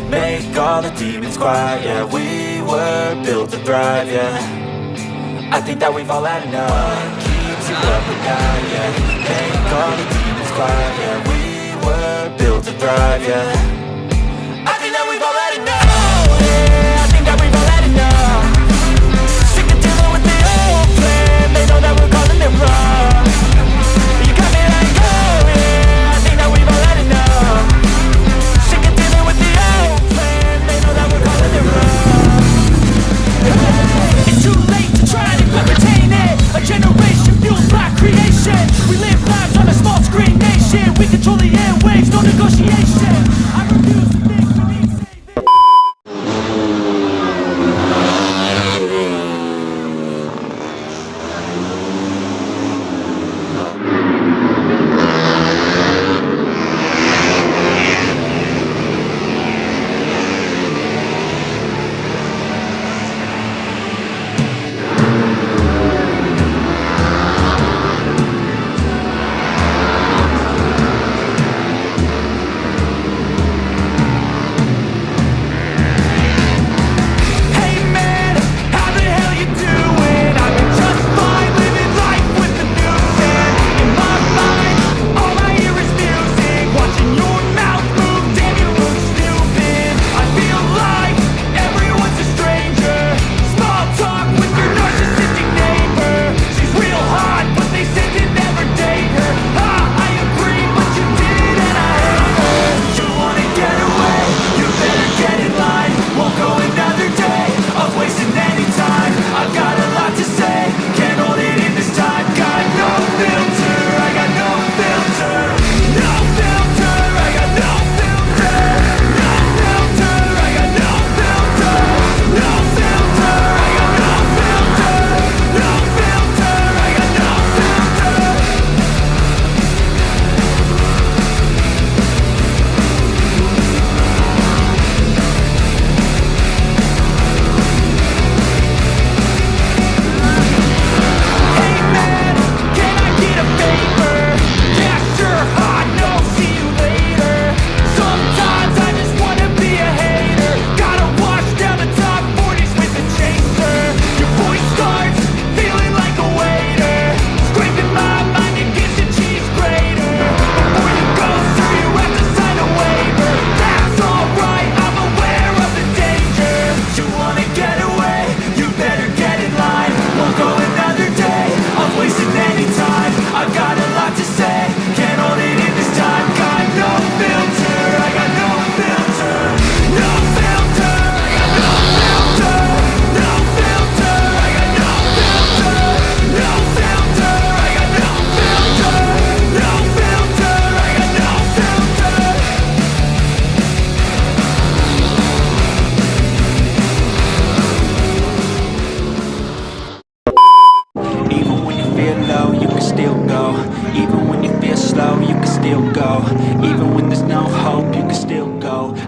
make all the demons quiet. Yeah, we were built to thrive, yeah. I think that we've all had enough. What keeps you up at night, yeah. Make all the demons quiet, yeah. We were built to thrive, yeah. I think that we've all had enough. Yeah, I think that we've all had enough. Sick of dealing with the old plan. They know that we're calling it wrong. You got me like, oh yeah, I think that we've all had enough. Sick of dealing with the old plan. They know that we're calling it wrong. It's too late to try to retain it. A generation fueled by creation. We live lives on a small screen nation. We control the airwaves, no negotiation. I refuse to think we need saving.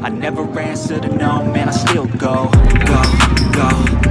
I never answer to no, man, I still go, go, go.